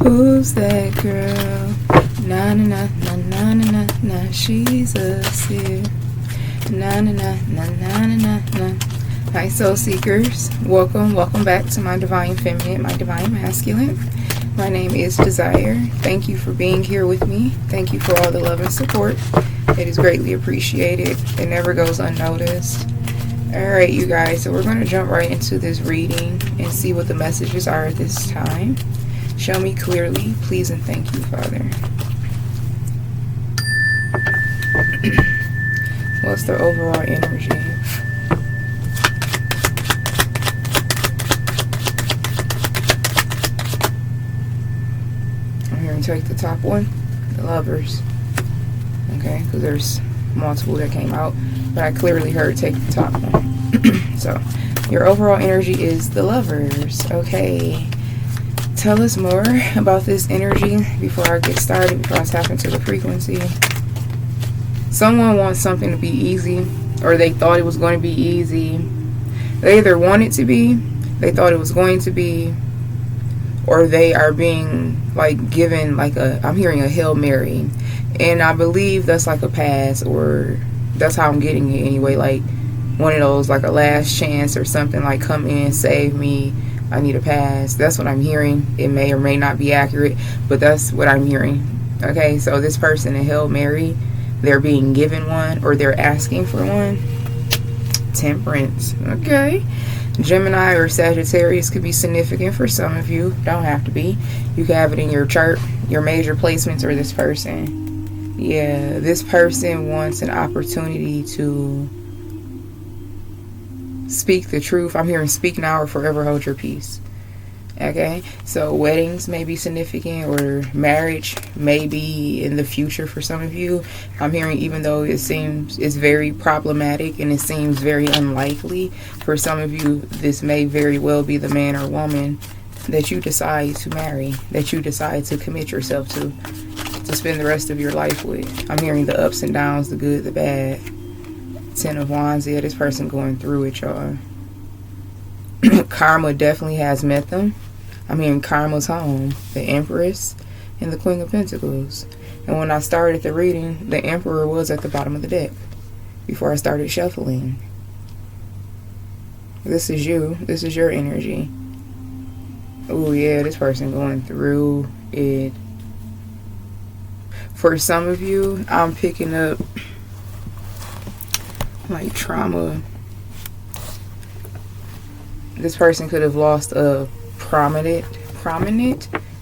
Who's that girl? Na na na na na na na na. She's a seer. Na na na na na na na. Hi, soul seekers. Welcome back to my divine feminine, my divine masculine. My name is Desire. Thank you for being here with me. Thank you for all the love and support. It is greatly appreciated. It never goes unnoticed. Alright, you guys, so we're going to jump right into this reading and see what the messages are at this time. Show me clearly, please, and thank you, Father. What's the overall energy? I'm here to take the top one, the Lovers. Okay, because there's multiple that came out, but I clearly heard take the top one. So, your overall energy is the Lovers. Okay. Tell us more about this energy before I get started, before I tap into the frequency. Someone wants something to be easy, or they thought it was going to be easy. They either want it to be, they thought it was going to be, or they are being like given like I'm hearing a Hail Mary. And I believe that's like a pass, or that's how I'm getting it anyway. Like one of those, like a last chance or something, like come in, save me. I need a pass. That's what I'm hearing. It may or may not be accurate, but that's what I'm hearing. Okay, so this person, a Hail Mary, they're being given one, or they're asking for one. Temperance. Okay. Gemini or Sagittarius could be significant for some of you. Don't have to be. You can have it in your chart, your major placements, or this person. Yeah, this person wants an opportunity to speak the truth. I'm hearing speak now or forever hold your peace. Okay, so weddings may be significant, or marriage may be in the future for some of you. I'm hearing, even though it seems it's very problematic and it seems very unlikely for some of you, this may very well be the man or woman that you decide to marry, that you decide to commit yourself to spend the rest of your life with. I'm hearing the ups and downs, the good, the bad. 10 of Wands. Yeah, this person going through it, y'all. Karma definitely has met them. I'm hearing karma's home, the Empress and the Queen of Pentacles. And when I started the reading, the Emperor was at the bottom of the deck before I started shuffling. This is you. This is your energy. Oh yeah, this person going through it. For some of you, I'm picking up like trauma. This person could have lost a prominent,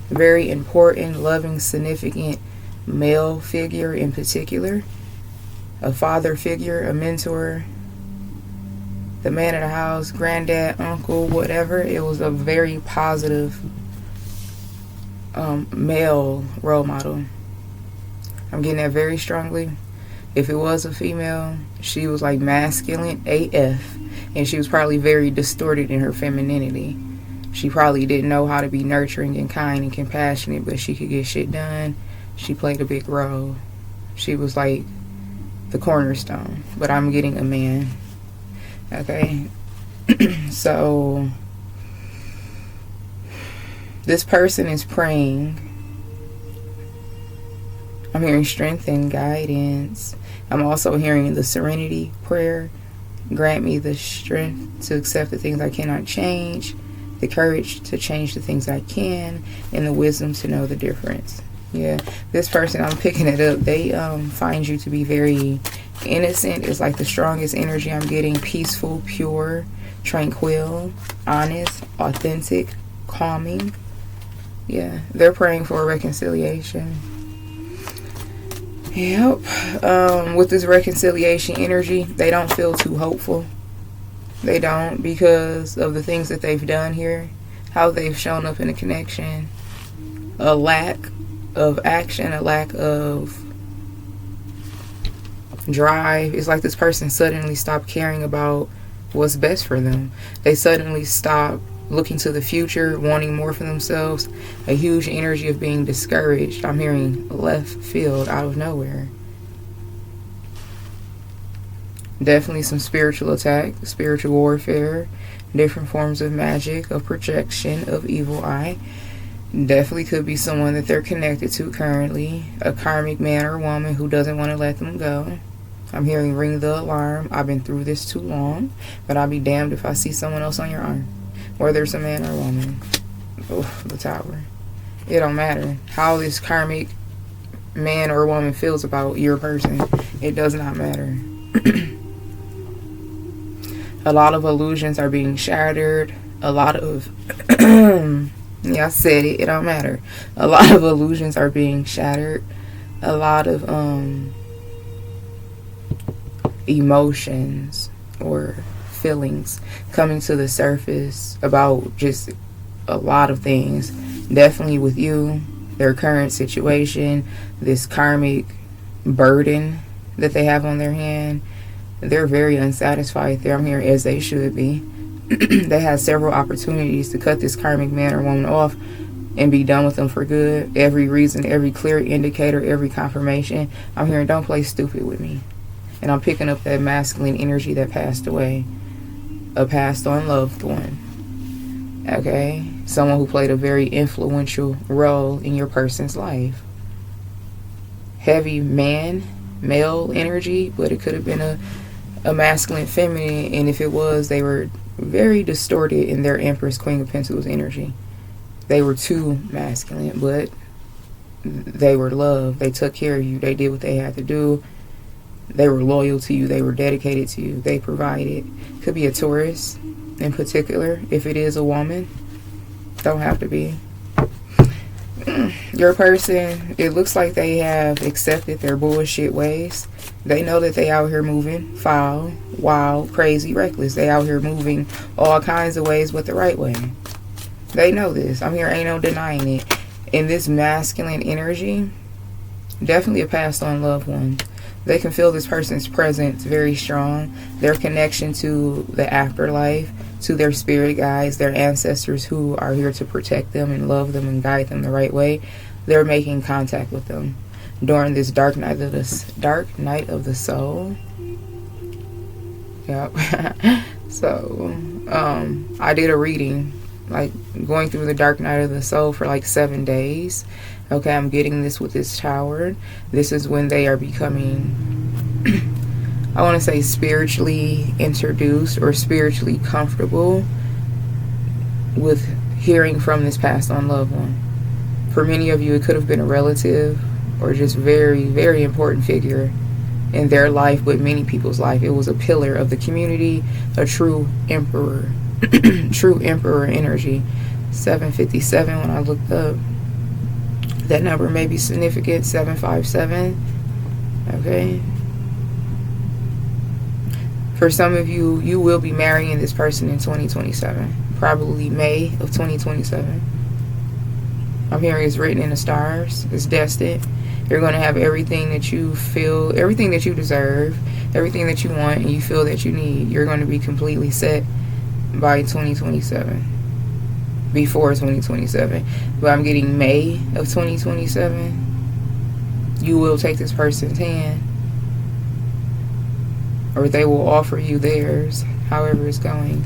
very important, loving, significant male figure in particular. A father figure, a mentor, the man of the house, granddad, uncle, whatever. It was a very positive male role model. I'm getting that very strongly. If it was a female, she was like masculine AF, and she was probably very distorted in her femininity. She probably didn't know how to be nurturing and kind and compassionate, but she could get shit done. She played a big role. She was like the cornerstone, but I'm getting a man. Okay. So this person is praying. I'm hearing strength and guidance. I'm also hearing the serenity prayer. Grant me the strength to accept the things I cannot change, the courage to change the things I can, and the wisdom to know the difference. Yeah, this person, I'm picking it up. They find you to be very innocent. It's like the strongest energy I'm getting. Peaceful, pure, tranquil, honest, authentic, calming. Yeah, they're praying for a reconciliation. Yep. With this reconciliation energy, they don't feel too hopeful. They don't, because of the things that they've done here, how they've shown up in a connection, a lack of action, a lack of drive. It's like this person suddenly stopped caring about what's best for them. They suddenly stopped looking to the future, wanting more for themselves. A huge energy of being discouraged. I'm hearing left field, out of nowhere. Definitely some spiritual attack, spiritual warfare, different forms of magic, of projection, of evil eye. Definitely could be someone that they're connected to currently, a karmic man or woman who doesn't want to let them go. I'm hearing ring the alarm. I've been through this too long, but I'll be damned if I see someone else on your arm, whether it's a man or a woman. Oh, the Tower. It don't matter how this karmic man or woman feels about your person. It does not matter. A lot of illusions are being shattered. A lot of yeah, I said it. It don't matter. A lot of illusions are being shattered. A lot of emotions or feelings coming to the surface about just a lot of things. Definitely with you, their current situation, this karmic burden that they have on their hand. They're very unsatisfied there. I'm here as they should be. They had several opportunities to cut this karmic man or woman off and be done with them for good. Every reason, every clear indicator, every confirmation. I'm hearing, don't play stupid with me. And I'm picking up that masculine energy that passed away. A passed on loved one. Okay? Someone who played a very influential role in your person's life. Heavy man, male energy, but it could have been a masculine, feminine, and if it was, they were very distorted in their Empress, Queen of Pentacles energy. They were too masculine, but they were loved. They took care of you. They did what they had to do. They were loyal to you. They were dedicated to you. They provided. Could be a Taurus in particular. If it is a woman, don't have to be. Your person, it looks like they have accepted their bullshit ways. They know that they out here moving foul, wild, crazy, reckless. They out here moving all kinds of ways, but the right way. They know this. I'm here, ain't no denying it. In this masculine energy, definitely a passed on loved one. They can feel this person's presence very strong. Their connection to the afterlife, to their spirit guides, their ancestors who are here to protect them and love them and guide them the right way. They're making contact with them during this dark night of the soul. Yep. So, I did a reading, like going through the dark night of the soul for like 7 days. Okay, I'm getting this with this Tower. This is when they are becoming, I want to say, spiritually introduced or spiritually comfortable with hearing from this passed on loved one. For many of you, it could have been a relative or just very, very important figure in their life, but many people's life. It was a pillar of the community, a true emperor, true emperor energy. 757 when I looked up. That number may be significant, 757. Okay. For some of you, you will be marrying this person in 2027. Probably May of 2027. I'm hearing it's written in the stars. It's destined. You're going to have everything that you feel, everything that you deserve, everything that you want and you feel that you need. You're going to be completely set by 2027. Before 2027. But I'm getting May of 2027. You will take this person's hand. Or they will offer you theirs. However it's going.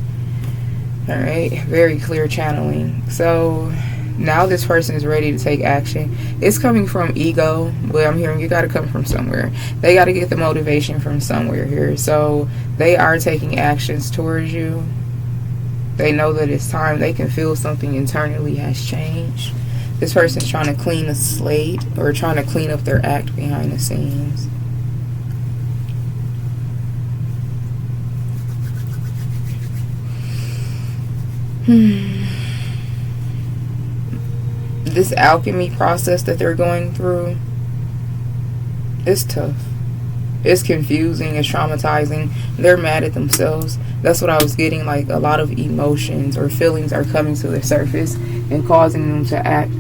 Alright. Very clear channeling. So now this person is ready to take action. It's coming from ego, but I'm hearing you got to come from somewhere. They got to get the motivation from somewhere here. So they are taking actions towards you. They know that it's time. They can feel something internally has changed. This person's trying to clean the slate or trying to clean up their act behind the scenes. This alchemy process that they're going through is tough. It's confusing. It's traumatizing. They're mad at themselves. That's what I was getting. Like a lot of emotions or feelings are coming to the surface and causing them to act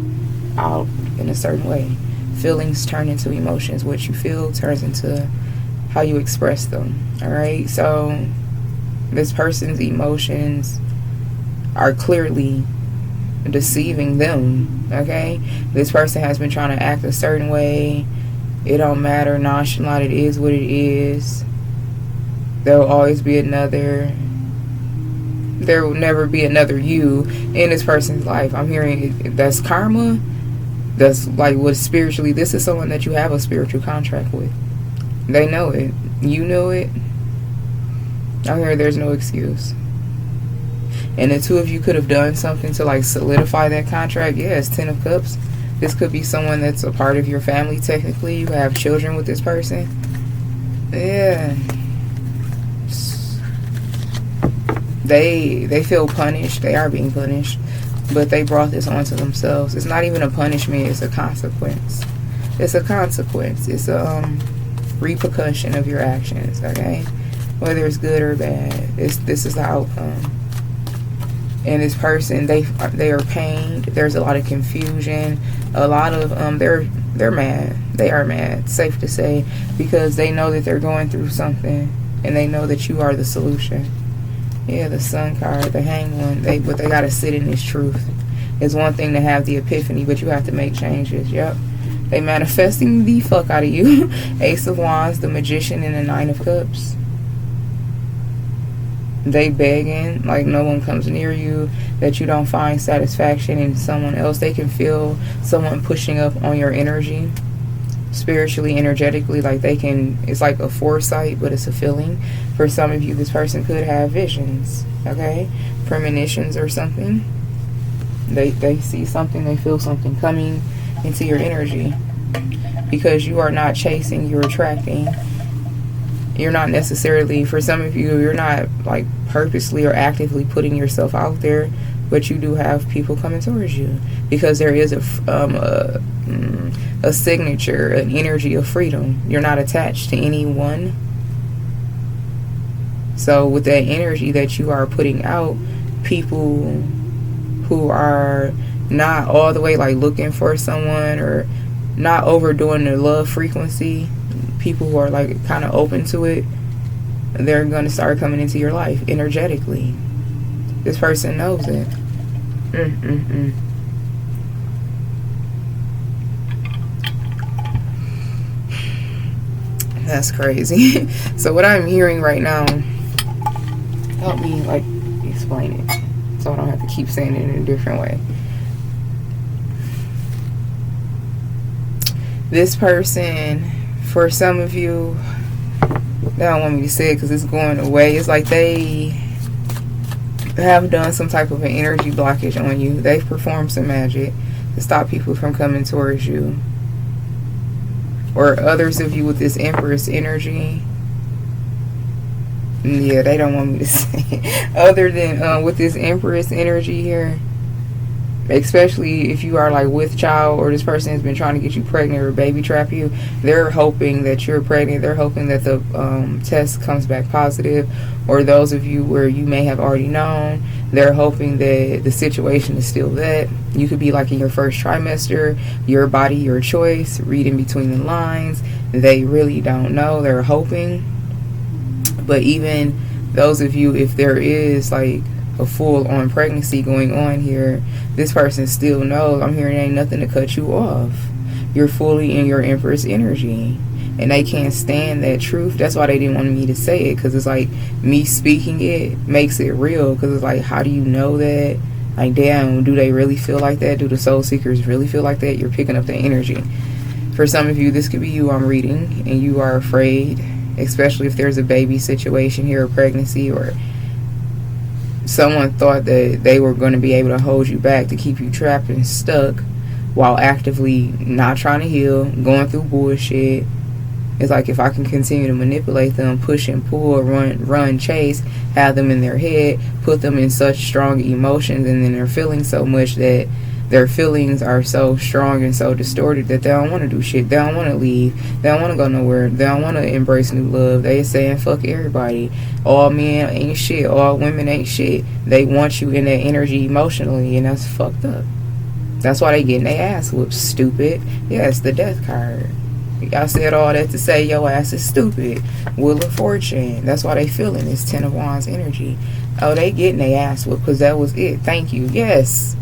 out in a certain way. Feelings turn into emotions. What you feel turns into how you express them. Alright? So this person's emotions are clearly deceiving them. Okay? This person has been trying to act a certain way. It don't matter, nonchalant, it is what it is. There'll always be another. There will never be another you in this person's life. I'm hearing that's karma. That's like what spiritually, this is someone that you have a spiritual contract with. They know it. You know it. I'm hearing there's no excuse. And the two of you could have done something to like solidify that contract. Yes, 10 of Cups. This could be someone that's a part of your family technically. You have children with this person. Yeah. They feel punished. They are being punished. But they brought this onto themselves. It's not even a punishment. It's a consequence. It's a consequence. It's a repercussion of your actions, okay? Whether it's good or bad. This is the outcome. And this person, they are pained. There's a lot of confusion. A lot of, they're mad. They are mad, safe to say. Because they know that they're going through something. And they know that you are the solution. Yeah, the Sun card, the Hanged One. But they gotta sit in this truth. It's one thing to have the epiphany, but you have to make changes. Yep. They manifesting the fuck out of you. Ace of Wands, the Magician, and the Nine of Cups. They begging, like no one comes near you, that you don't find satisfaction in someone else. They can feel someone pushing up on your energy. Spiritually, energetically, like they can, it's like a foresight, but it's a feeling. For some of you, this person could have visions, okay, premonitions or something. They see something, they feel something coming into your energy, because you are not chasing, you're attracting. You're not necessarily, for some of you, you're not like purposely or actively putting yourself out there, but you do have people coming towards you, because there is a signature, an energy of freedom. You're not attached to anyone. So with that energy that you are putting out, people who are not all the way like looking for someone, or not overdoing their love frequency, people who are like kind of open to it, they're going to start coming into your life energetically. This person knows it. That's crazy. So what I'm hearing right now, help me like explain it so I don't have to keep saying it in a different way. This person, for some of you, they don't want me to say it because it's going away. It's like they have done some type of an energy blockage on you. They've performed some magic to stop people from coming towards you. Or others of you with this Empress energy. Yeah, they don't want me to say it. Other than with this Empress energy here, especially if you are like with child, or this person has been trying to get you pregnant or baby trap you, they're hoping that you're pregnant. They're hoping that the test comes back positive. Or those of you where you may have already known, they're hoping that the situation is still that. You could be like in your first trimester, your body, your choice, reading between the lines. They really don't know. They're hoping. But even those of you, if there is like a full-on pregnancy going on here, this person still knows. I'm hearing ain't nothing to cut you off. You're fully in your Empress energy, and they can't stand that truth. That's why they didn't want me to say it, because it's like me speaking it makes it real. Because it's like, how do you know that? Like, damn, do they really feel like that? Do the soul seekers really feel like that? You're picking up the energy. For some of you, this could be you I'm reading, and you are afraid, especially if there's a baby situation here, a pregnancy, or someone thought that they were going to be able to hold you back, to keep you trapped and stuck, while actively not trying to heal, going through bullshit. It's like, if I can continue to manipulate them, push and pull, run, chase, have them in their head, put them in such strong emotions, and then they're feeling so much that their feelings are so strong and so distorted that they don't want to do shit. They don't want to leave. They don't want to go nowhere. They don't want to embrace new love. They saying fuck everybody. All men ain't shit. All women ain't shit. They want you in that energy emotionally, and that's fucked up. That's why they getting their ass whooped, stupid. Yeah, it's the death card. I said all that to say your ass is stupid. Wheel of Fortune. That's why they feeling this 10 of Wands energy. Oh, they getting their ass whooped because that was it. Thank you. Yes.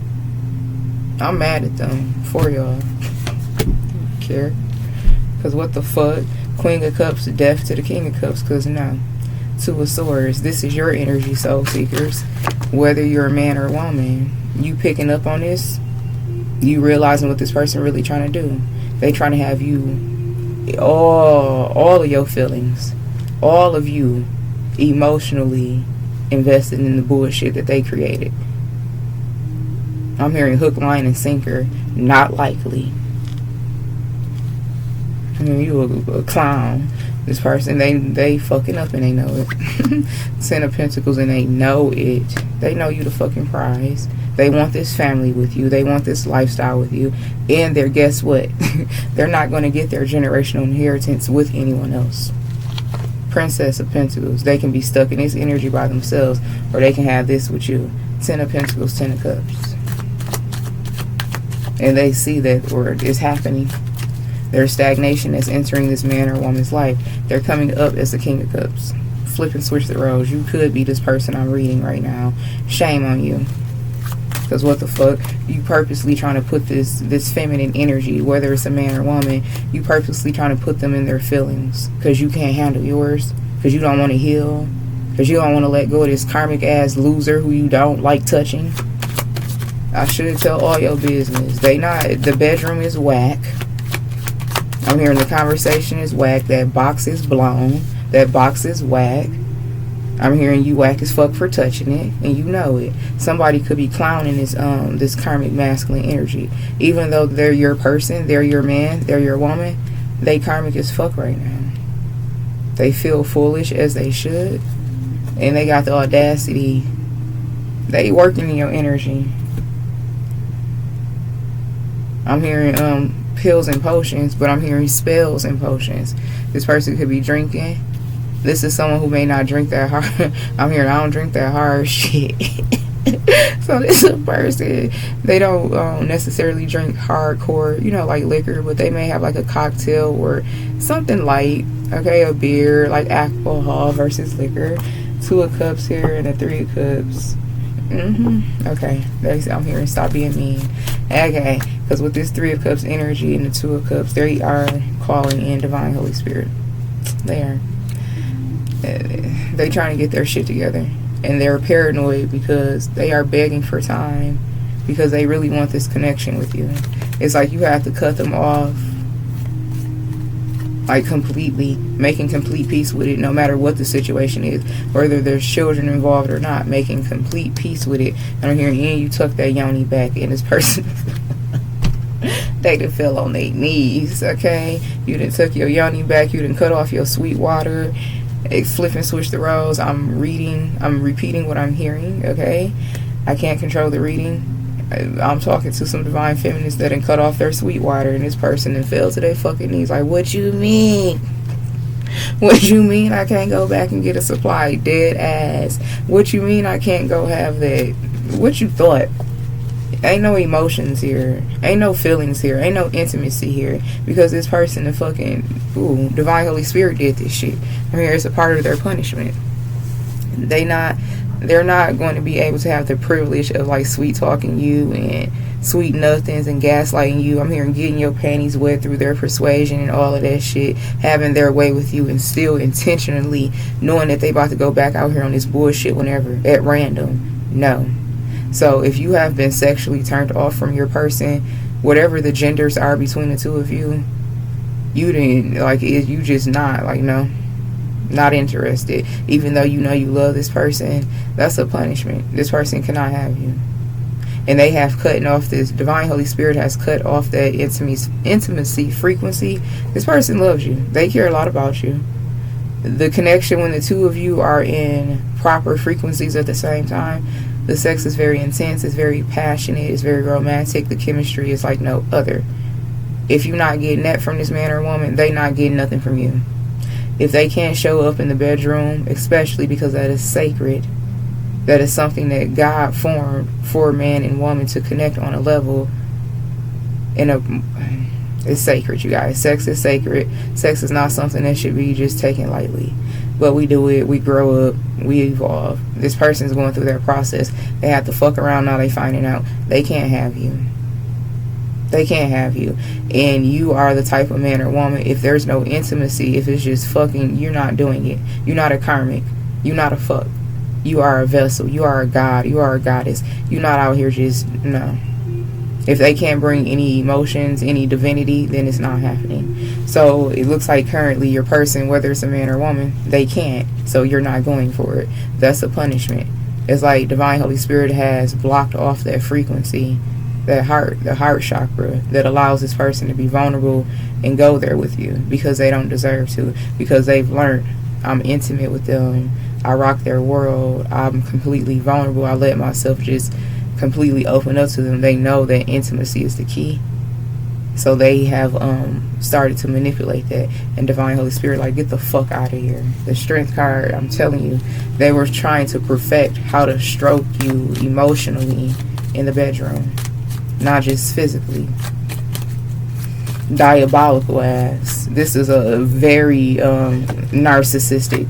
I'm mad at them for y'all. Don't care. Because what the fuck? Queen of Cups, death to the King of Cups. Because no. Two of Swords. This is your energy, soul seekers. whether you're a man or a woman, you picking up on this, you realizing what this person really trying to do. They trying to have you, all of your feelings, all of you emotionally invested in the bullshit that they created. I'm hearing hook, line, and sinker. Not likely. I mean, you a clown. This person, they fucking up and they know it. 10 of Pentacles and they know it. They know you the fucking prize. They want this family with you. They want this lifestyle with you. And they're, guess what? They're not going to get their generational inheritance with anyone else. Princess of Pentacles. They can be stuck in this energy by themselves, or they can have this with you. 10 of Pentacles, 10 of Cups. And they see that, or it's happening. There's stagnation that's entering this man or woman's life. They're coming up as the King of Cups. Flip and switch the roles. You could be this person I'm reading right now. Shame on you. Because what the fuck? You purposely trying to put this feminine energy, whether it's a man or woman, you purposely trying to put them in their feelings. Because you can't handle yours. Because you don't want to heal. Because you don't want to let go of this karmic ass loser who you don't like touching. I should tell all your business. The bedroom is whack. I'm hearing the conversation is whack. That box is blown. That box is whack. I'm hearing you whack as fuck for touching it, and you know it. Somebody could be clowning this karmic masculine energy. Even though they're your person, they're your man, they're your woman, they karmic as fuck right now. They feel foolish as they should, and they got the audacity. They working in your energy. I'm hearing pills and potions, but I'm hearing spells and potions. This person could be drinking. This is someone who may not drink that hard. I'm hearing I don't drink that hard shit. So this is a person, they don't necessarily drink hardcore, like liquor, but they may have like a cocktail or something light. Okay, a beer, like alcohol versus liquor. 2 of Cups here and a 3 of Cups. Okay, I'm hearing stop being mean. Okay, because with this 3 of Cups energy and the 2 of Cups, they are calling in Divine Holy Spirit. They are. They trying to get their shit together, and they're paranoid because they are begging for time, because they really want this connection with you. It's like you have to cut them off, like completely, making complete peace with it, no matter what the situation is, whether there's children involved or not, making complete peace with it. And I'm hearing you tuck that yoni back in this person. They done fell on their knees, okay? You done took your yoni back, you done cut off your sweet water, flip and switch the roles. I'm repeating what I'm hearing, okay? I can't control the reading. I'm talking to some divine feminists that done cut off their sweet water, and this person then fell to their fucking knees like, what you mean? What you mean I can't go back and get a supply? Dead ass. What you mean I can't go have that? What you thought? Ain't no emotions here. Ain't no feelings here. Ain't no intimacy here. Because this person, the fucking, Divine Holy Spirit did this shit. I mean, it's a part of their punishment. They're not going to be able to have the privilege of like sweet talking you and sweet nothings and gaslighting you. I'm hearing getting your panties wet through their persuasion and all of that shit, having their way with you, and still intentionally knowing that they about to go back out here on this bullshit whenever, at random. No. So if you have been sexually turned off from your person, whatever the genders are between the two of you, you didn't, like, you just not, like, no, not interested. Even though you know you love this person, that's a punishment. This person cannot have you. And they have cut off this, Divine Holy Spirit has cut off that intimacy frequency. This person loves you. They care a lot about you. The connection when the two of you are in proper frequencies at the same time, the sex is very intense, it's very passionate, it's very romantic. The chemistry is like no other. If you're not getting that from this man or woman, they not getting nothing from you. If they can't show up in the bedroom, especially because that is sacred, that is something that God formed for man and woman to connect on a level. It's sacred, you guys. Sex is sacred. Sex is not something that should be just taken lightly. But we do it, we grow up, we evolve. This person's going through their process. They have to fuck around, now they finding out they can't have you. They can't have you. And you are the type of man or woman, if there's no intimacy, if it's just fucking, you're not doing it. You're not a karmic. You're not a fuck. You are a vessel. You are a god. You are a goddess. You're not out here just, no. If they can't bring any emotions, any divinity, then it's not happening. So it looks like currently your person, whether it's a man or woman, they can't. So you're not going for it. That's a punishment. It's like Divine Holy Spirit has blocked off that frequency, that heart, the heart chakra, that allows this person to be vulnerable and go there with you because they don't deserve to. Because they've learned, I'm intimate with them. I rock their world. I'm completely vulnerable. I let myself just completely open up to them. They know that intimacy is the key, so they have started to manipulate that. And Divine Holy Spirit, like, get the fuck out of here. The Strength card, I'm telling you, they were trying to perfect how to stroke you emotionally in the bedroom, not just physically. Diabolical ass. This is a very narcissistic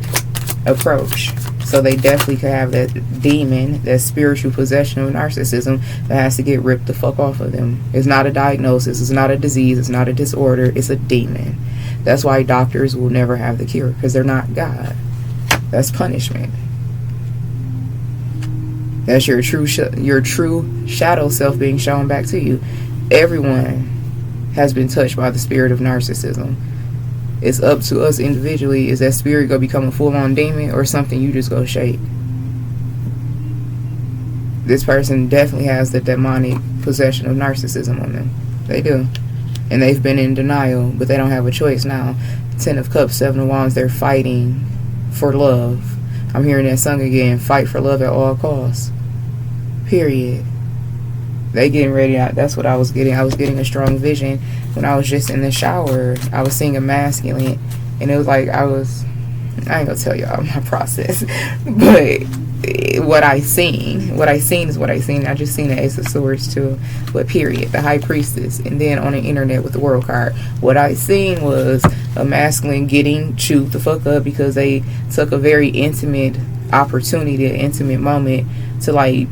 approach. So they definitely could have that demon, that spiritual possession of narcissism that has to get ripped the fuck off of them. It's not a diagnosis. It's not a disease. It's not a disorder. It's a demon. That's why doctors will never have the cure, because they're not God. That's punishment. That's your true shadow self being shown back to you. Everyone has been touched by the spirit of narcissism. It's up to us individually. Is that spirit going to become a full-on demon or something you just go shake? This person definitely has the demonic possession of narcissism on them. They do. And they've been in denial, but they don't have a choice now. 10 of Cups, 7 of Wands, they're fighting for love. I'm hearing that song again. Fight for love at all costs. Period. They getting ready out. That's what I was getting. I was getting a strong vision when I was just in the shower. I was seeing a masculine, and it was like I ain't gonna tell y'all my process, but what I seen is what I seen. I just seen the Ace of Swords too, but period. The High Priestess, and then on the internet with the World card, what I seen was a masculine getting chewed the fuck up because they took a very intimate opportunity, an intimate moment to like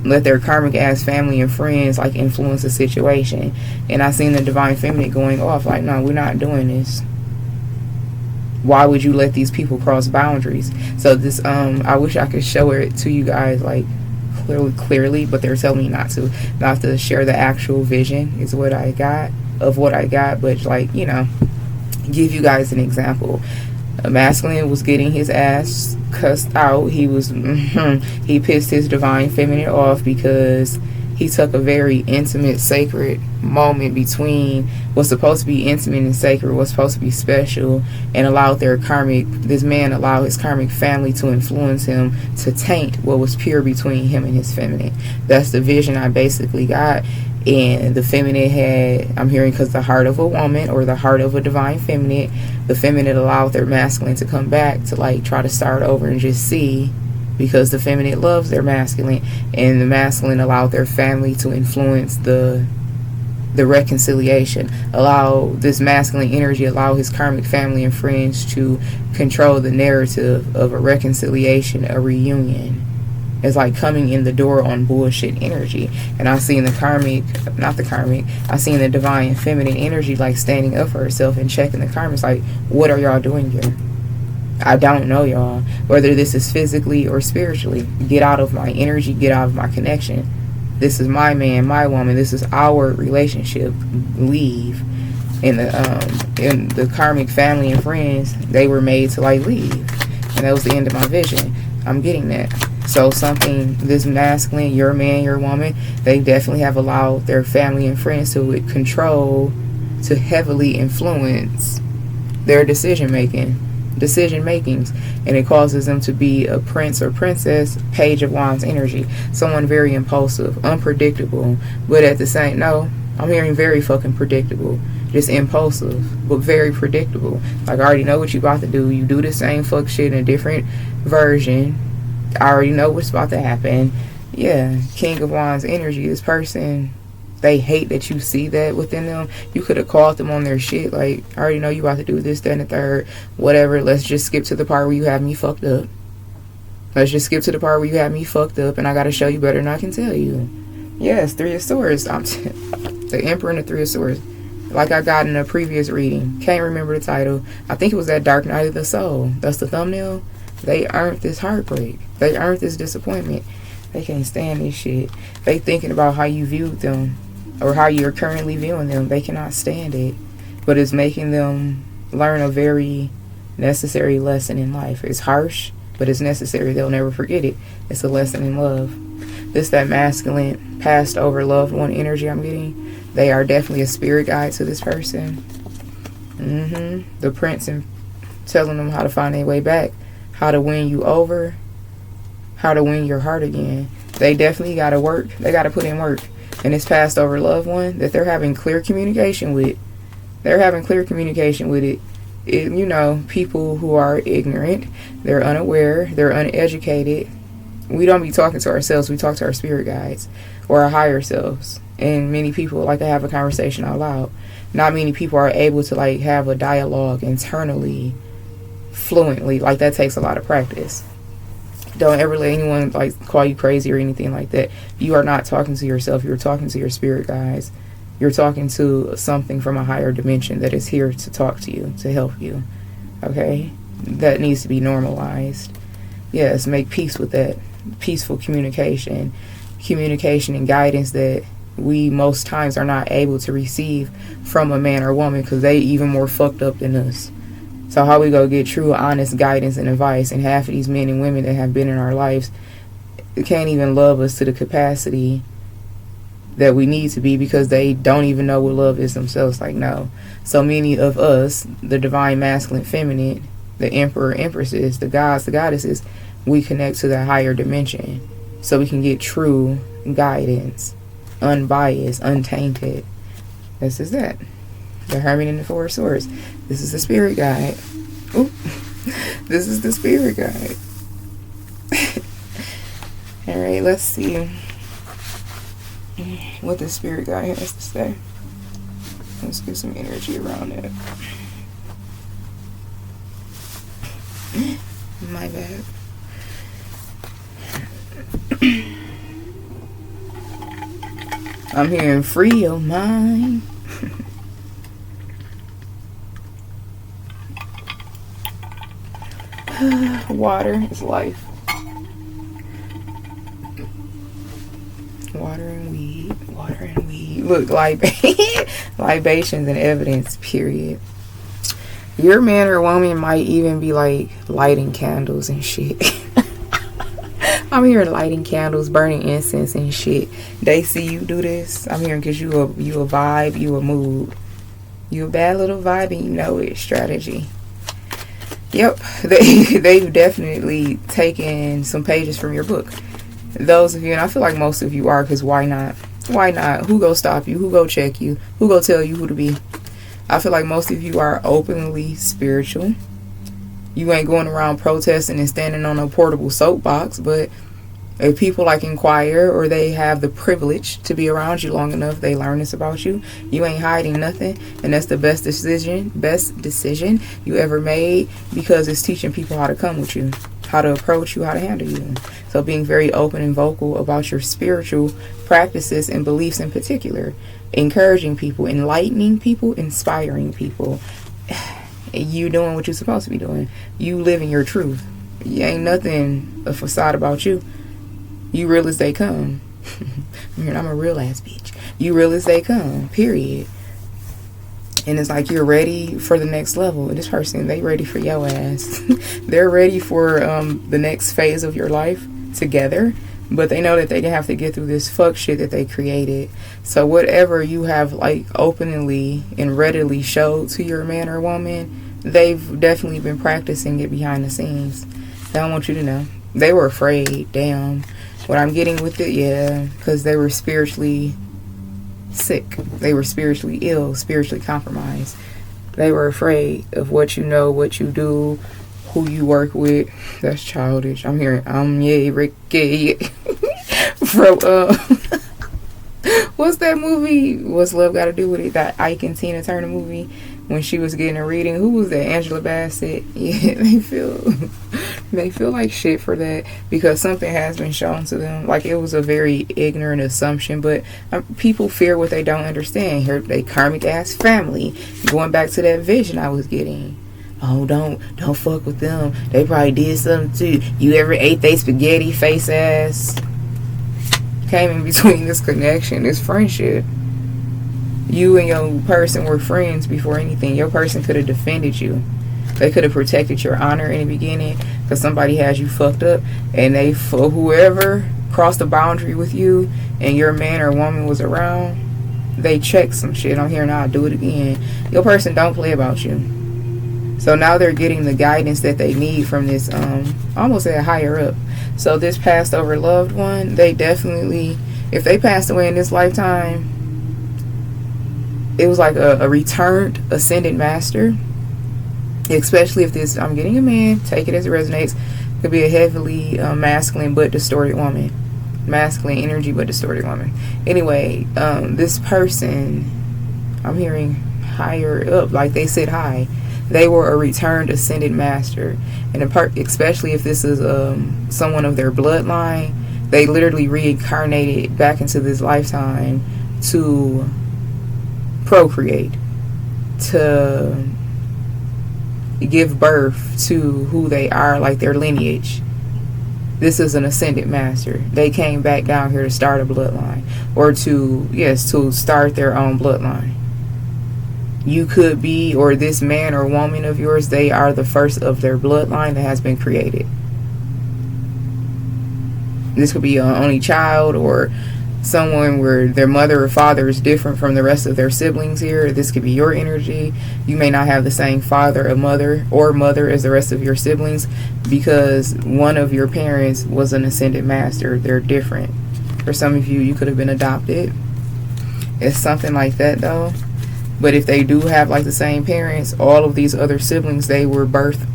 let their karmic ass family and friends like influence the situation. And I seen the Divine Feminine going off like, no, we're not doing this. Why would you let these people cross boundaries? So this I wish I could show it to you guys like clearly, but they're telling me not to share the actual vision is what I got, but like, you know, give you guys an example. A masculine was getting his ass cussed out. He pissed his Divine Feminine off because he took a very intimate, sacred moment between what's supposed to be intimate and sacred, what's supposed to be special, and this man allowed his karmic family to influence him to taint what was pure between him and his feminine. That's the vision I basically got. And the feminine had, I'm hearing, because the heart of a woman or the heart of a Divine Feminine, the feminine allowed their masculine to come back to like try to start over and just see, because the feminine loves their masculine, and the masculine allowed their family to influence the reconciliation, allow this masculine energy, allow his karmic family and friends to control the narrative of a reconciliation, a reunion. It's like coming in the door on bullshit energy. And I seen I seen the Divine Feminine energy like standing up for herself and checking the karmics, like, what are y'all doing here? I don't know y'all. Whether this is physically or spiritually, get out of my energy, get out of my connection. This is my man, my woman, this is our relationship. Leave. And the karmic family and friends, they were made to like leave. And that was the end of my vision. I'm getting that. So this masculine, your man, your woman, they definitely have allowed their family and friends to control, to heavily influence their decision makings, and it causes them to be a prince or princess, Page of Wands energy, someone very impulsive, unpredictable, but at the same, no, I'm hearing very fucking predictable, just impulsive, but very predictable. Like, I already know what you about to do. You do the same fuck shit in a different version. I already know what's about to happen. Yeah, King of Wands energy. This person, they hate that you see that within them. You could have called them on their shit. Like, I already know you about to do this, that, and the third. Whatever. Let's just skip to the part where you have me fucked up. And I gotta show you better than I can tell you. Yes, Three of Swords. The Emperor and the Three of Swords. Like I got in a previous reading. Can't remember the title. I think it was that Dark Night of the Soul. That's the thumbnail. They earned this heartbreak. They earned this disappointment. They can't stand this shit. They thinking about how you viewed them or how you're currently viewing them. They cannot stand it. But it's making them learn a very necessary lesson in life. It's harsh, but it's necessary. They'll never forget it. It's a lesson in love. This that masculine, passed over loved one energy I'm getting. They are definitely a spirit guide to this person. The prince and telling them how to find their way back, how to win you over, how to win your heart again. They definitely got to work. They got to put in work. And this passed over loved one that they're having clear communication with. They're having clear communication with it. You know, people who are ignorant, they're unaware, they're uneducated. We don't be talking to ourselves. We talk to our spirit guides or our higher selves. And many people like to have a conversation out loud. Not many people are able to like have a dialogue internally, fluently. Like that takes a lot of practice. Don't ever let anyone like call you crazy or anything like that. You are not talking to yourself. You're talking to your spirit guides. You're talking to something from a higher dimension that is here to talk to you, to help you. Okay? That needs to be normalized. Yes, make peace with that. Peaceful communication. Communication and guidance that we most times are not able to receive from a man or woman because they even more fucked up than us. So how we go get true, honest guidance and advice, and half of these men and women that have been in our lives can't even love us to the capacity that we need to be because they don't even know what love is themselves. Like, no. So many of us, the divine masculine feminine, the emperor, empresses, the gods, the goddesses, we connect to that higher dimension so we can get true guidance, unbiased, untainted. This is that. The Hermit and the Four of Swords. This is the spirit guide. Ooh. This is the spirit guide. Alright, let's see what the spirit guide has to say. Let's get some energy around it. My bad. I'm hearing free your mind. Water is life. Water and weed. Water and weed. Look, libations and evidence, period. Your man or woman might even be like lighting candles and shit. I'm hearing lighting candles, burning incense and shit. They see you do this. I'm hearing because you a vibe, you a mood. You a bad little vibe and you know it. Strategy. Yep, they've definitely taken some pages from your book. Those of you, and I feel like most of you are, because why not? Why not? Who go stop you? Who go check you? Who go tell you who to be? I feel like most of you are openly spiritual. You ain't going around protesting and standing on a portable soapbox, but if people like inquire or they have the privilege to be around you long enough, they learn this about you. You ain't hiding nothing, and that's the best decision you ever made because it's teaching people how to come with you, how to approach you, how to handle you. So being very open and vocal about your spiritual practices and beliefs in particular, encouraging people, enlightening people, inspiring people. You doing what you're supposed to be doing. You living your truth. You ain't nothing a facade about you. You real as they come. I'm a real ass bitch. You real as they come, period. And it's like you're ready for the next level. And this person, they ready for your ass. They're ready for the next phase of your life together. But they know that they have to get through this fuck shit that they created. So whatever you have like openly and readily showed to your man or woman, they've definitely been practicing it behind the scenes. They don't want you to know. They were afraid. Damn. What I'm getting with it, yeah, because they were spiritually sick. They were spiritually ill, spiritually compromised. They were afraid of what you know, what you do, who you work with. That's childish. I'm hearing, yeah, Ricky. From, what's that movie? What's Love Got to Do with It? That Ike and Tina Turner movie when she was getting a reading. Who was that? Angela Bassett. Yeah, they feel like shit for that because something has been shown to them. Like it was a very ignorant assumption, but people fear what they don't understand. Here, they karmic ass family. Going back to that vision I was getting. oh, don't fuck with them. They probably did something too. You ever ate they spaghetti face ass? Came in between this connection, this friendship. You and your person were friends before anything. Your person could have defended you. They could have protected your honor in the beginning because somebody has you fucked up, and they, for whoever crossed the boundary with you and your man or woman was around, they checked some shit. I'm here now, I'll do it again. Your person don't play about you. So now they're getting the guidance that they need from this, almost at higher up. So this passed over loved one, they definitely, if they passed away in this lifetime, it was like a returned ascended master. Especially if this, I'm getting a man, take it as it resonates, could be a heavily masculine but distorted woman. Masculine energy but distorted woman. Anyway, this person, I'm hearing higher up, like they sit high. They were a returned ascended master. And especially if this is someone of their bloodline, they literally reincarnated back into this lifetime to procreate, to give birth to who they are, like their lineage. This is an ascended master. They came back down here to start a bloodline, or to start their own bloodline. You could be, or this man or woman of yours, they are the first of their bloodline that has been created. This could be an only child, or someone where their mother or father is different from the rest of their siblings here. This could be your energy. You may not have the same father or mother as the rest of your siblings because one of your parents was an ascended master. They're different. For some of you, you could have been adopted. It's something like that though. But if they do have like the same parents, all of these other siblings, they were birthed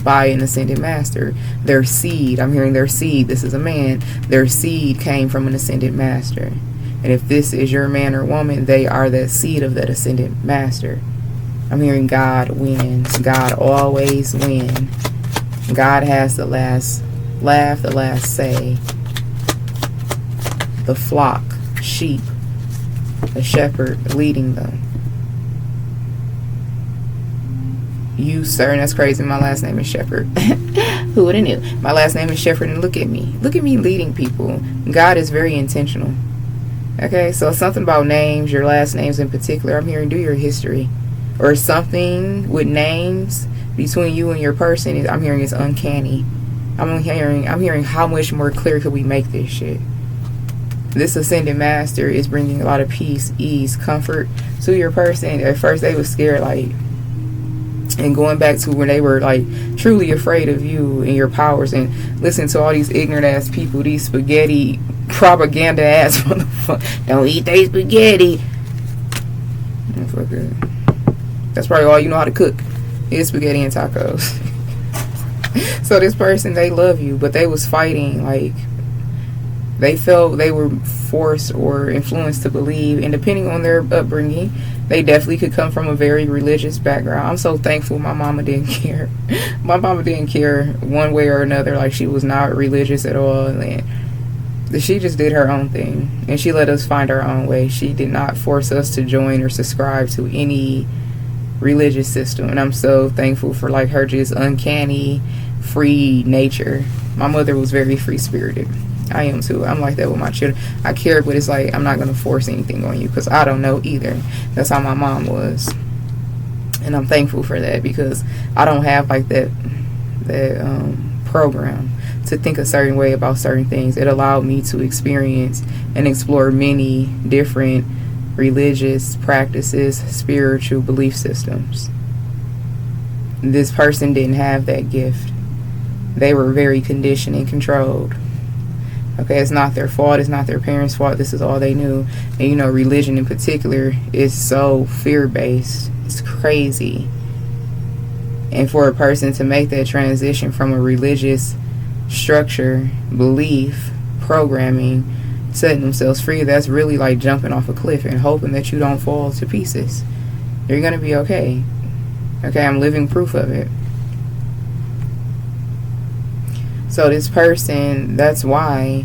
by an ascended master. Their seed, I'm hearing their seed, this is a man, their seed came from an ascended master. And if this is your man or woman, they are the seed of that ascended master. I'm hearing God wins. God always wins. God has the last laugh, the last say. The flock, sheep, the shepherd leading them. You, sir, and that's crazy. My last name is Shepherd. Who would have knew? My last name is Shepherd, and look at me. Look at me leading people. God is very intentional. Okay, so something about names, your last names in particular. I'm hearing do your history. Or something with names between you and your person. I'm hearing it's uncanny. I'm hearing how much more clear could we make this shit. This ascended master is bringing a lot of peace, ease, comfort to your person. At first they were scared, like, and going back to when they were like truly afraid of you and your powers, and listening to all these ignorant ass people, these spaghetti propaganda ass motherfuckers. Don't eat they spaghetti. That's probably all you know how to cook is spaghetti and tacos. So this person, they love you, but they was fighting, like they felt they were forced or influenced to believe, and depending on their upbringing, they definitely could come from a very religious background. I'm so thankful my mama didn't care. My mama didn't care one way or another. Like, she was not religious at all. And she just did her own thing. And she let us find our own way. She did not force us to join or subscribe to any religious system. And I'm so thankful for, like, her just uncanny, free nature. My mother was very free-spirited. I am too. I'm like that with my children. I care, but it's like I'm not going to force anything on you because I don't know either. That's how my mom was. And I'm thankful for that because I don't have like that program to think a certain way about certain things. It allowed me to experience and explore many different religious practices, spiritual belief systems. This person didn't have that gift. They were very conditioned and controlled. Okay, it's not their fault. It's not their parents' fault. This is all they knew. And, you know, religion in particular is so fear-based. It's crazy. And for a person to make that transition from a religious structure, belief, programming, setting themselves free, that's really like jumping off a cliff and hoping that you don't fall to pieces. You're going to be okay. Okay, I'm living proof of it. So this person, that's why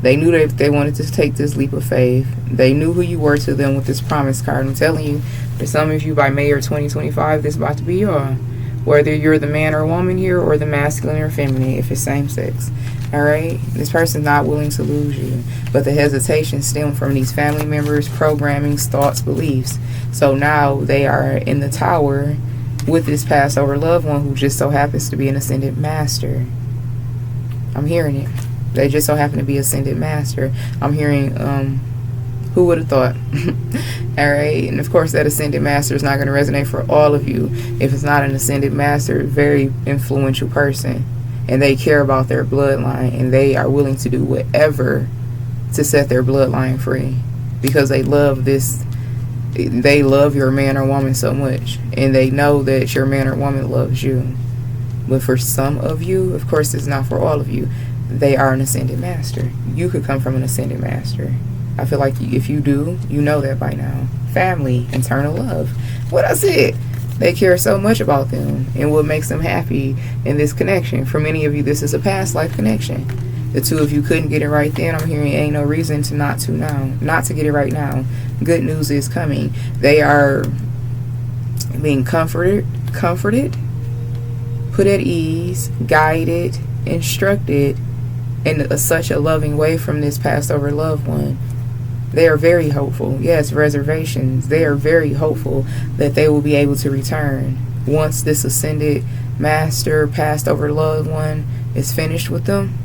they knew that if they wanted to take this leap of faith, they knew who you were to them with this promise card. I'm telling you, for some of you, by May or 2025, this is about to be y'all. whether you're the man or woman here, or the masculine or feminine, if it's same sex. All right, this person's not willing to lose you, but the hesitation stems from these family members, programmings, thoughts, beliefs. So now they are in the tower with this passed over loved one who just so happens to be an ascended master. I'm hearing it. They just so happen to be ascended master. I'm hearing, who would have thought? All right, and of course that ascended master is not going to resonate for all of you. If it's not an ascended master, very influential person, and they care about their bloodline, and they are willing to do whatever to set their bloodline free, because they love this. They love your man or woman so much, and they know that your man or woman loves you. But for some of you, of course it's not for all of you, they are an ascended master. You could come from an ascended master. I feel like if you do, you know that by now. Family, internal love. What I said. They care so much about them and what makes them happy in this connection. For many of you, this is a past life connection. The two of you couldn't get it right then. I'm hearing ain't no reason to not to get it right now. Good news is coming. They are being comforted, put at ease, guided, instructed in such a loving way from this passed over loved one. They are very hopeful. Yes, reservations. They are very hopeful that they will be able to return once this ascended master, passed over loved one is finished with them.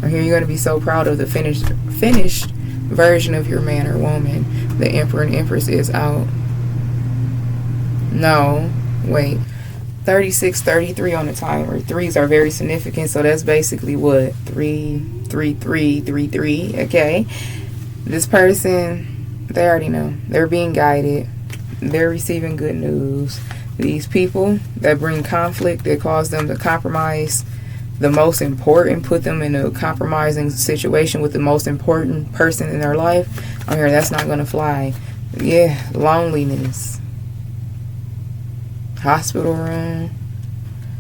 I hear you're going to be so proud of the finished version of your man or woman. The Emperor and Empress is out. No, wait. 36, 33 on the timer. Threes are very significant, so that's basically what? 3, 3, 3, 3, 3. Okay. This person, they already know. They're being guided. They're receiving good news. These people that bring conflict, that cause them to compromise the most important, put them in a compromising situation with the most important person in their life. I'm hearing that's not going to fly. Yeah, loneliness. Hospital room.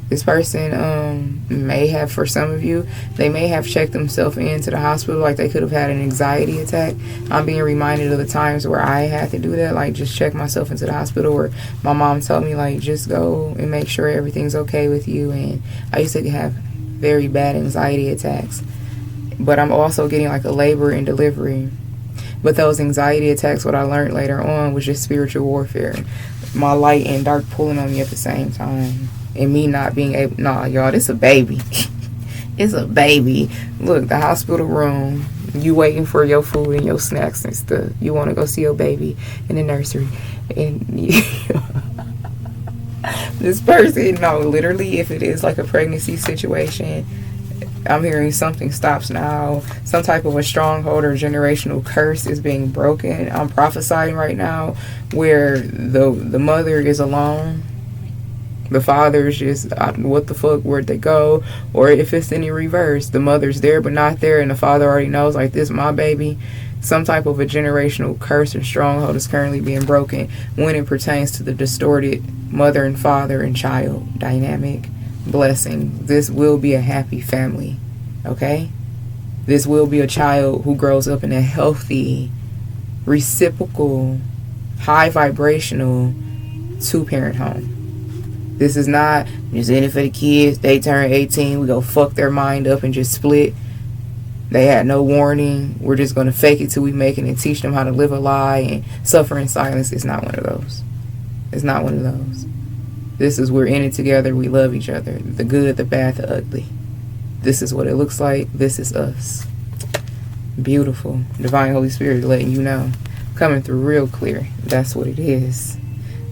This person may have, for some of you, they may have checked themselves into the hospital, like they could have had an anxiety attack. I'm being reminded of the times where I had to do that, like just check myself into the hospital, or my mom told me, like, just go and make sure everything's okay with you. And I used to have very bad anxiety attacks. But I'm also getting like a labor and delivery. But those anxiety attacks, what I learned later on, was just spiritual warfare. My light and dark pulling on me at the same time. And me not being able... Nah, y'all, this a baby. It's a baby. Look, the hospital room. You waiting for your food and your snacks and stuff. You want to go see your baby in the nursery. And this person, no, literally, if it is like a pregnancy situation, I'm hearing something stops now. Some type of a stronghold or generational curse is being broken. I'm prophesying right now where the mother is alone. The father's just, what the fuck, where'd they go? Or if it's any reverse, the mother's there but not there, and the father already knows, like, this is my baby. Some type of a generational curse or stronghold is currently being broken when it pertains to the distorted mother and father and child dynamic. Blessing. This will be a happy family. Okay? This will be a child who grows up in a healthy, reciprocal, high vibrational two-parent home. This is not just in it for the kids. They turn 18, we go fuck their mind up and just split. They had no warning. We're just going to fake it till we make it and teach them how to live a lie and suffer in silence. It's not one of those. It's not one of those. This is, we're in it together. We love each other. The good, the bad, the ugly. This is what it looks like. This is us. Beautiful. Divine Holy Spirit letting you know. Coming through real clear. That's what it is.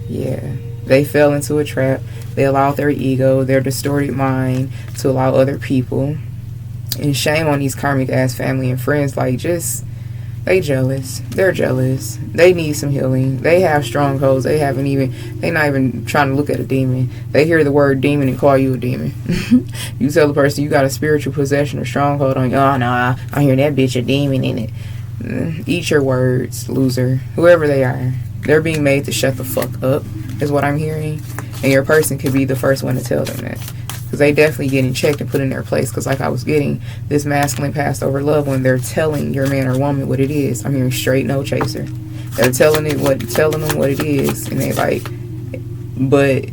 Yeah. They fell into a trap. They allowed their ego, their distorted mind to allow other people. And shame on these karmic ass family and friends. Like, just, they jealous. They're jealous. They need some healing. They have strongholds. They're not even trying to look at a demon. They hear the word demon and call you a demon. You tell the person you got a spiritual possession or stronghold on you. Oh, no, I hear that bitch a demon in it. Eat your words, loser. Whoever they are. They're being made to shut the fuck up, is what I'm hearing. And your person could be the first one to tell them that. Because they definitely getting checked and put in their place. Because like I was getting this masculine passed over love when they're telling your man or woman what it is. I'm hearing straight no chaser. They're telling them what it is. And they like, but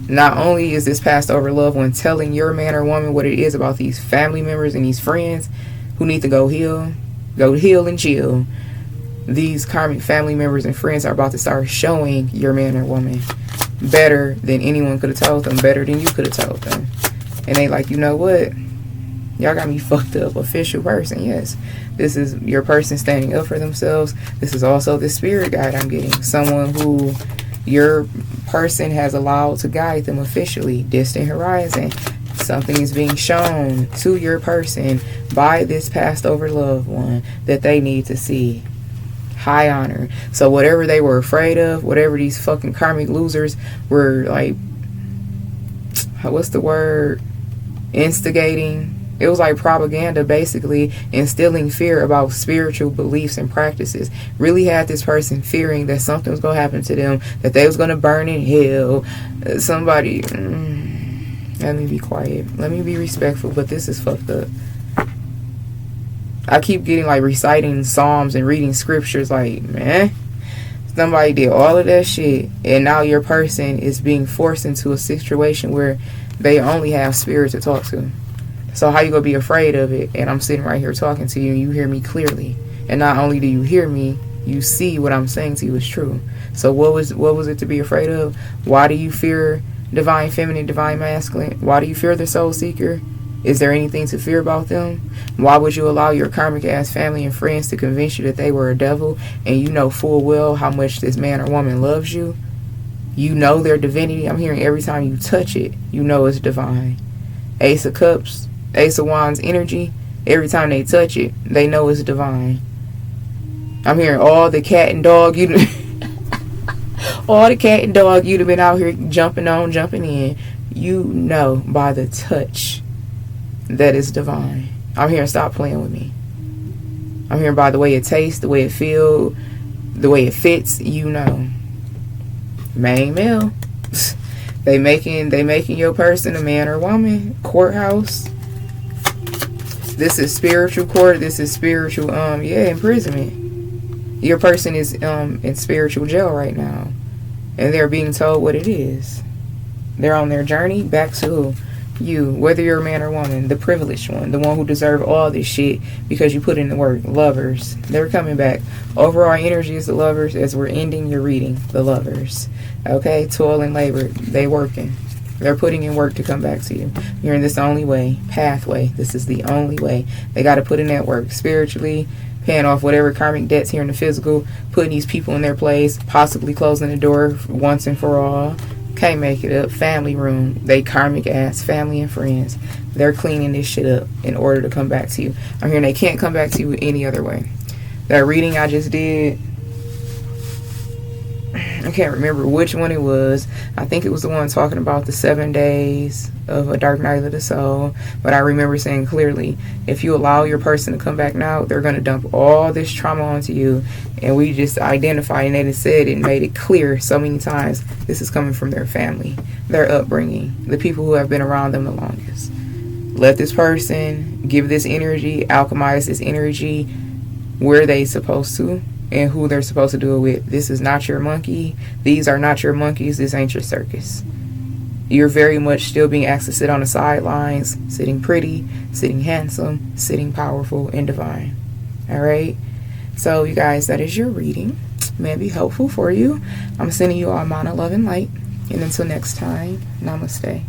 Not only is this passed over loved one telling your man or woman what it is about these family members and these friends who need to go heal and chill, these karmic family members and friends are about to start showing your man or woman better than anyone could have told them, better than you could have told them. And they like, you know what? Y'all got me fucked up. Official person, yes. This is your person standing up for themselves. This is also the spirit guide I'm getting. Someone who your person has allowed to guide them officially. Distant horizon. Something is being shown to your person by this passed over loved one that they need to see. High honor. So whatever they were afraid of, whatever these fucking karmic losers were like, what's the word? Instigating. It was like propaganda, basically, instilling fear about spiritual beliefs and practices. Really had this person fearing that something was going to happen to them, that they was going to burn in hell. Somebody, let me be quiet. Let me be respectful, but this is fucked up. I keep getting like reciting psalms and reading scriptures like, man, somebody did all of that shit, and now your person is being forced into a situation where they only have spirit to talk to. So how you gonna be afraid of it? And I'm sitting right here talking to you and you hear me clearly. And not only do you hear me, you see what I'm saying to you is true. So what was it to be afraid of? Why do you fear divine feminine, divine masculine? Why do you fear the soul seeker? Is there anything to fear about them? Why would you allow your karmic ass family and friends to convince you that they were a devil, and you know full well how much this man or woman loves you? You know their divinity. I'm hearing every time you touch it, you know it's divine. Ace of Cups, Ace of Wands energy, every time they touch it, they know it's divine. I'm hearing all the cat and dog you'd have been out here jumping on, jumping in. You know by the touch that is divine. I'm hearing stop playing with me. I'm hearing by the way it tastes, the way it feels, the way it fits, you know. Main male. They making your person a man or woman. Courthouse. This is spiritual court. This is spiritual imprisonment. Your person is in spiritual jail right now, and they're being told what it is. They're on their journey back to who? You, whether you're a man or woman, the privileged one, the one who deserve all this shit because you put in the work. Lovers, they're coming back. Overall energy is the lovers. As we're ending your reading, the lovers. Okay, toil and labor, they working. They're putting in work to come back to you. You're in this only way, pathway. This is the only way. They got to put in that work spiritually, paying off whatever karmic debts here in the physical, putting these people in their place, possibly closing the door once and for all. Can't make it up. Family room. They karmic ass family and friends. They're cleaning this shit up in order to come back to you. I'm hearing they can't come back to you any other way. That reading I just did, I can't remember which one it was. I think it was the one talking about the 7 days of a dark night of the soul. But I remember saying clearly, if you allow your person to come back now, they're going to dump all this trauma onto you. And we just identified and they said and made it clear so many times, this is coming from their family, their upbringing, the people who have been around them the longest. Let this person give this energy, alchemize this energy where they supposed to, and who they're supposed to do it with. This is not your monkey. These are not your monkeys. This ain't your circus. You're very much still being asked to sit on the sidelines, sitting pretty, sitting handsome, sitting powerful and divine. All right? So, you guys, that is your reading. May it be helpful for you. I'm sending you all mana, love, and light. And until next time, namaste.